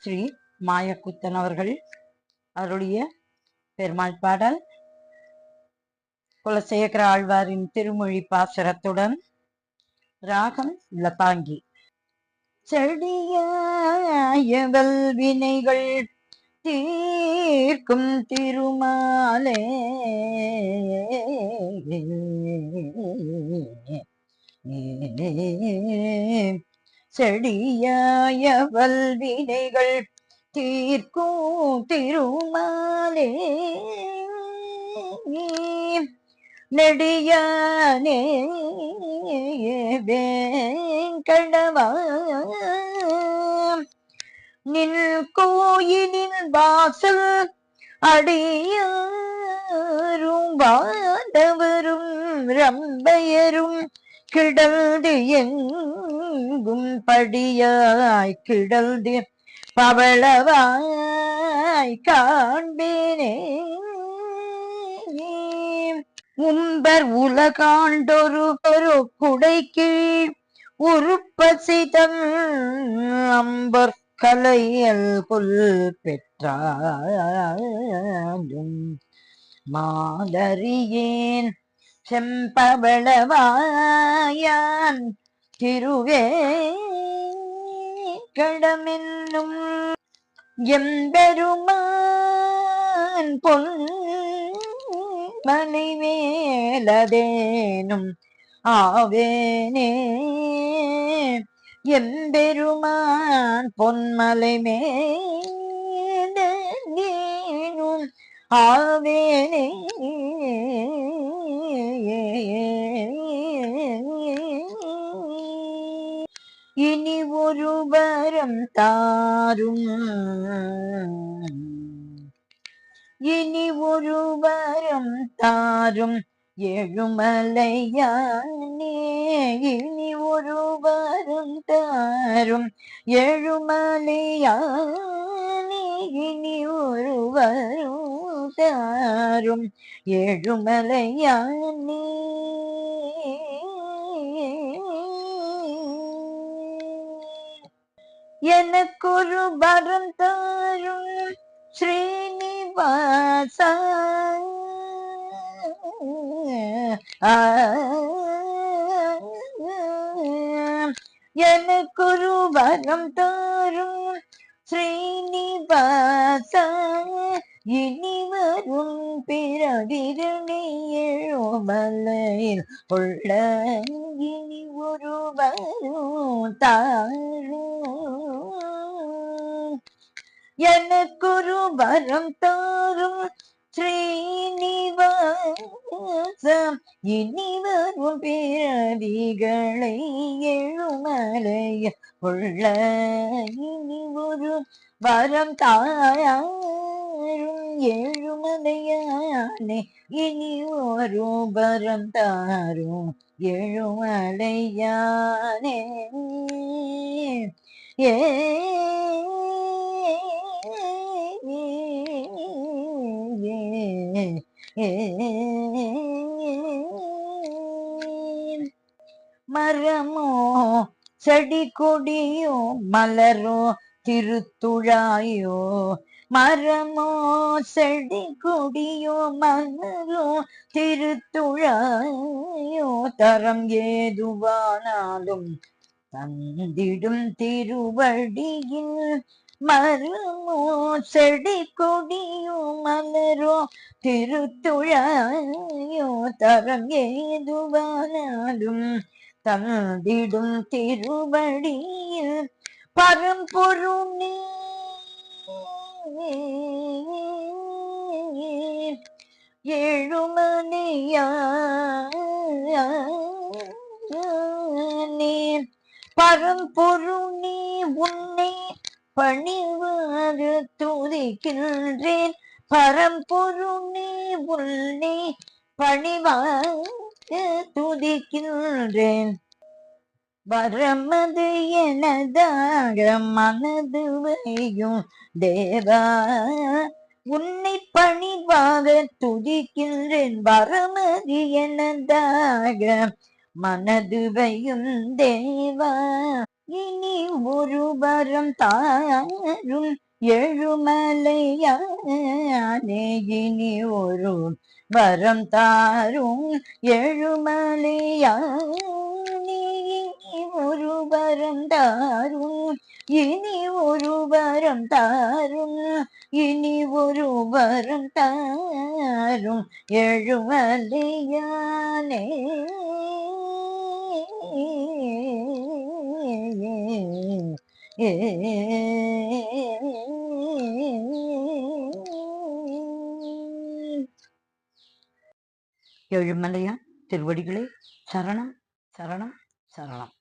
ஸ்ரீ மாயக்குத்தன் அவர்கள் அவருடைய பெருமாள் பாடல் குலசேகர ஆழ்வாரின் திருமொழி பாசுரத்துடன் ராகம் லதாங்கி. செடியவல் வினைகள் தீர்க்கும் திருமாலே செடியவல் வினைகள் தீர்க்கும் திருமாலே நெடியானே வேங்கடவா நின் கோயிலின் வாசல் அடியாரும் வாதவரும் ரம்பையரும் கிடந்து எங்கும் படியாய் கிடந்து பவளவாய் காண்பேனே. உம்பர் உலகாண்டொரு குடைக்கு உருப்பசிதம் அம்பர் கலையல் கொல் பெற்றாயும் மாதறியேன் செம்பவளவாயான் திருவே கடமென்னும் எம்பெருமான் பொன் மலைவேலதேனும் ஆவேனே. எம்பெருமான் பொன்மலை மேலும் ஆவேனே. இனி ஒரு வரம் தாரும், இனி ஒரு வரம் தாரும் எழுமலையானே. இனி ஒரு வரம் தாரும் எழுமலையானே. இனி ஒரு வரம் தாரும் எழுமலையானே. எனக்கொரு வரம் தாரும் ஸ்ரீனிவாசா. எனக்கொரு வரம் தாரும் ஸ்ரீனிவாசா. இனி வரும் பிறவிதனை எழுமலையில் உள்ள இனி ஒரு வரும் தாரும். எனக்கொரு வரம் தாரும் ஸ்ரீனிவாசம். இனி வரும் பிறவிகளை எழுமலைய உள்ள இனி ஒரு வரம் தாரும் எழுமலையானே. இனி ஒரு வரம் தாரும் எழுமலையானே. ஏ மரமோ செடி கொடியோ மலரோ திருத்துழாயோ. மரமோ செடி கொடியோ மலரோ திருத்துழாயோ. தரம் ஏதுவானாலும் தந்திடும் திருவடியில். மரமோ செடி கொடியோ மலரோ திருத்துழாயோ. தரம் ஏதுவானாலும் தந்திடும் திருவடியில். பரம்பொருள் நீ எழுமலையானே. பரம்பொருள் நீ உன்னை பணிவாறு துதிக்கின்றேன். பரம்பொருள் நீ உன்னை பணிவாறு துதிக்கின்றேன். வரமது எனதாக மனது வையும் தேவா. உன்னை பணிவாக துதிக்கின்றேன். வரமது எனதாக மனது வையும் தேவா. இனி ஒரு வரம் தாரும் எழுமலையானே, இனி ஒரு வரம் தாரும் எழுமலையானே, இனி ஒரு வரம் தாரும், இனி ஒரு வரம் தாரும், இனி ஒரு வரம் தாரும் எழுமலையானே. எழுமலையான் திருவடிகளே சரணம் சரணம் சரணம்.